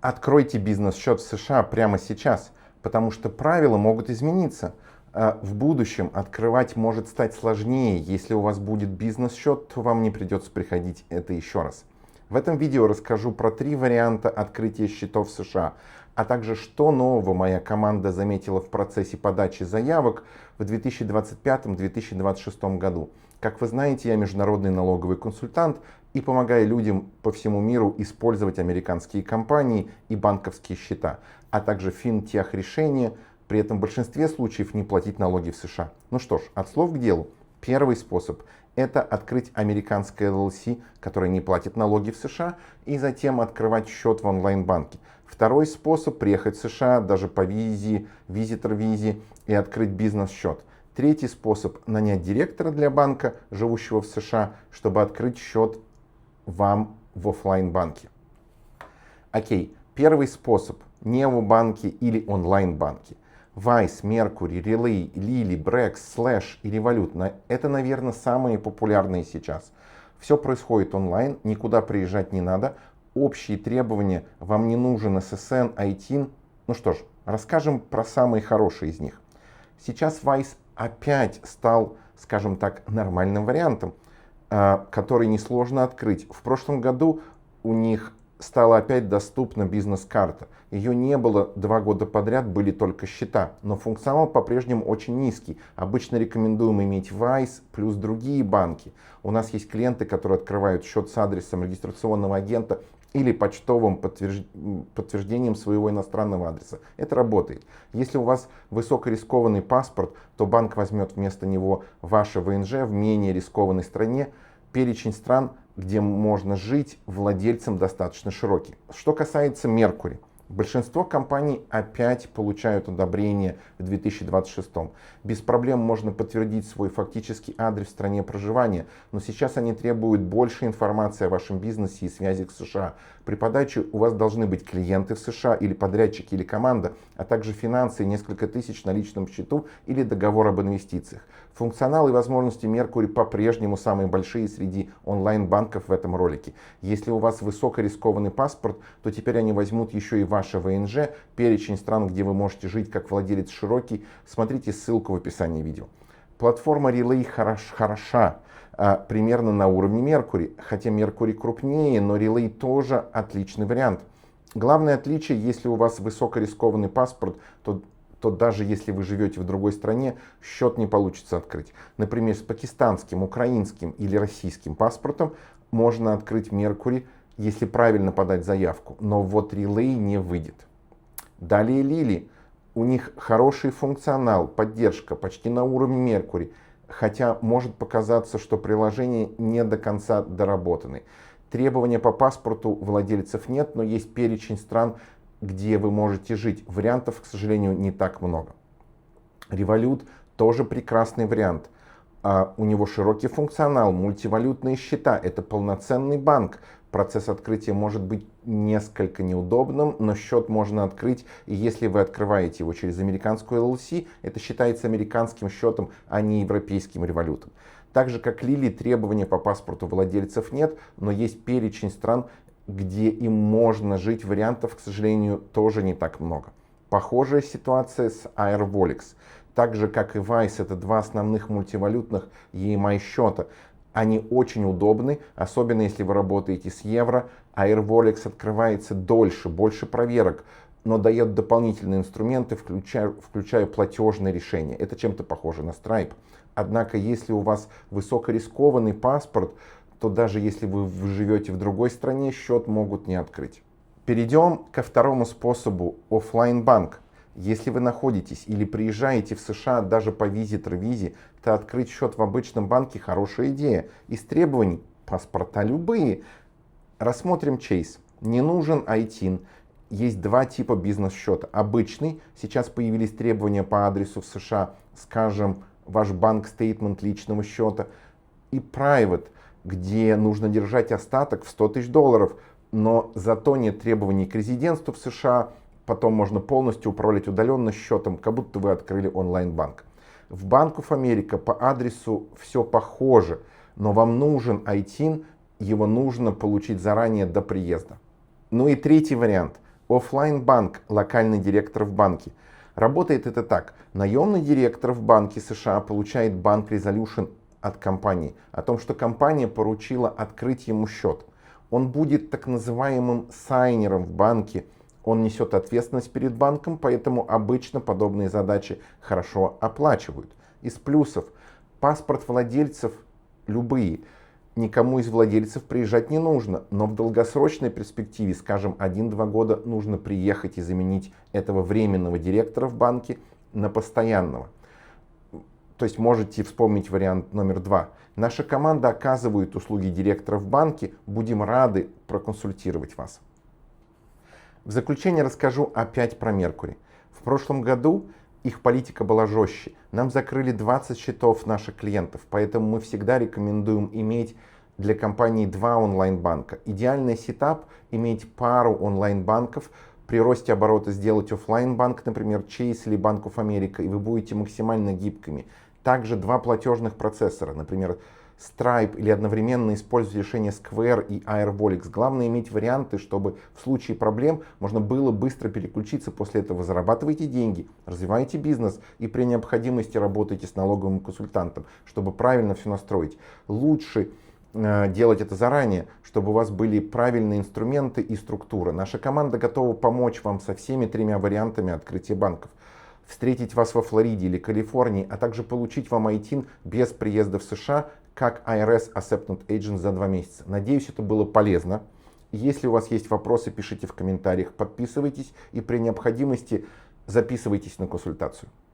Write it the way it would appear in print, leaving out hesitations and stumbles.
Откройте бизнес-счет в США прямо сейчас, потому что правила могут измениться. В будущем открывать может стать сложнее. Если у вас будет бизнес-счет, то вам не придется приходить это еще раз. В этом видео расскажу про 3 варианта открытия счетов в США, а также что нового моя команда заметила в процессе подачи заявок в 2025-2026 году. Как вы знаете, я международный налоговый консультант и помогаю людям по всему миру использовать американские компании и банковские счета, а также финтех-решения, при этом в большинстве случаев не платить налоги в США. Ну что ж, от слов к делу. Первый способ – это открыть американское LLC, которое не платит налоги в США, и затем открывать счет в онлайн-банке. Второй способ – приехать в США даже по визе, визитор-визе и открыть бизнес-счет. Третий способ – нанять директора для банка, живущего в США, чтобы открыть счет вам в офлайн-банке. Окей, первый способ – необанки или онлайн-банки. Wise, Mercury, Relay, Lily, Brex, Slash и Revolut – это, наверное, самые популярные сейчас. Все происходит онлайн, никуда приезжать не надо, общие требования, вам не нужен SSN, ITIN. Ну что ж, расскажем про самые хорошие из них. Сейчас Wise опять стал, скажем так, нормальным вариантом, который несложно открыть. В прошлом году у них стала опять доступна бизнес-карта. Ее не было 2 года подряд, были только счета, но функционал по-прежнему очень низкий. Обычно рекомендуем иметь Wise плюс другие банки. У нас есть клиенты, которые открывают счет с адресом регистрационного агента или почтовым подтверждением своего иностранного адреса. Это работает. Если у вас высокорискованный паспорт, то банк возьмет вместо него ваше ВНЖ в менее рискованной стране. Перечень стран, где можно жить, владельцам достаточно широкий. Что касается Mercury. Большинство компаний опять получают одобрение в 2026. Без проблем можно подтвердить свой фактический адрес в стране проживания, но сейчас они требуют больше информации о вашем бизнесе и связях с США. При подаче у вас должны быть клиенты в США или подрядчики или команда, а также финансы и несколько тысяч на личном счету или договор об инвестициях. Функционал и возможности Mercury по-прежнему самые большие среди онлайн-банков в этом ролике. Если у вас высокорискованный паспорт, то теперь они возьмут еще и ваше ВНЖ, перечень стран, где вы можете жить как владелец широкий. Смотрите ссылку в описании видео. Платформа Relay хороша, примерно на уровне Mercury, хотя Mercury крупнее, но Relay тоже отличный вариант. Главное отличие, если у вас высокорискованный паспорт, то даже если вы живете в другой стране, счет не получится открыть. Например, с пакистанским, украинским или российским паспортом можно открыть Mercury, если правильно подать заявку, но вот Relay не выйдет. Далее Lily. У них хороший функционал, поддержка почти на уровне Mercury, хотя может показаться, что приложения не до конца доработаны. Требования по паспорту владельцев нет, но есть перечень стран, где вы можете жить. Вариантов, к сожалению, не так много. Revolut тоже прекрасный вариант. У него широкий функционал, мультивалютные счета, это полноценный банк. Процесс открытия может быть несколько неудобным, но счет можно открыть, и если вы открываете его через американскую LLC, это считается американским счетом, а не европейским Revolut. Так же, как Lily, требования по паспорту владельцев нет, но есть перечень стран, где им можно жить. Вариантов, к сожалению, тоже не так много. Похожая ситуация с Airvolex. Так же, как и Wise, это 2 основных мультивалютных EMI счета. Они очень удобны, особенно если вы работаете с евро. Airvolex открывается дольше, больше проверок, но дает дополнительные инструменты, включая платежные решения. Это чем-то похоже на Stripe. Однако, если у вас высокорискованный паспорт, то даже если вы живете в другой стране, счет могут не открыть. Перейдем ко второму способу – офлайн-банк. Если вы находитесь или приезжаете в США даже по визитор-визе, то открыть счет в обычном банке – хорошая идея. Из требований – паспорта любые. Рассмотрим кейс. Не нужен ITIN. Есть 2 типа бизнес-счета. Обычный, сейчас появились требования по адресу в США, скажем, ваш банк-стейтмент личного счета. И private, где нужно держать остаток в $100 000, но зато нет требований к резидентству в США, потом можно полностью управлять удаленно счетом, как будто вы открыли онлайн-банк. В Bank of America по адресу все похоже, но вам нужен ITIN, его нужно получить заранее до приезда. Ну и третий вариант. Оффлайн банк, локальный директор в банке. Работает это так. Наемный директор в банке США получает банк Resolution от компании о том, что компания поручила открыть ему счет. Он будет так называемым сайнером в банке. Он несет ответственность перед банком, поэтому обычно подобные задачи хорошо оплачивают. Из плюсов: паспорт владельцев любые. Никому из владельцев приезжать не нужно, но в долгосрочной перспективе, скажем, 1-2 года, нужно приехать и заменить этого временного директора в банке на постоянного. То есть можете вспомнить вариант номер 2. Наша команда оказывает услуги директора в банке, будем рады проконсультировать вас. В заключение расскажу опять про Mercury. В прошлом году их политика была жестче. Нам закрыли 20 счетов наших клиентов, поэтому мы всегда рекомендуем иметь для компании 2 онлайн-банка. Идеальный сетап — иметь пару онлайн-банков, при росте оборота сделать офлайн-банк, например, Chase или Bank of America, и вы будете максимально гибкими. Также 2 платежных процессора, например, Stripe, или одновременно использовать решения Square и Airwallex. Главное иметь варианты, чтобы в случае проблем можно было быстро переключиться. После этого зарабатывайте деньги, развивайте бизнес и при необходимости работайте с налоговым консультантом, чтобы правильно все настроить. Лучше делать это заранее, чтобы у вас были правильные инструменты и структура. Наша команда готова помочь вам со всеми 3 вариантами открытия банков. Встретить вас во Флориде или Калифорнии, а также получить вам ITIN без приезда в США, как IRS Acceptance Agent за 2 месяца. Надеюсь, это было полезно. Если у вас есть вопросы, пишите в комментариях, подписывайтесь и при необходимости записывайтесь на консультацию.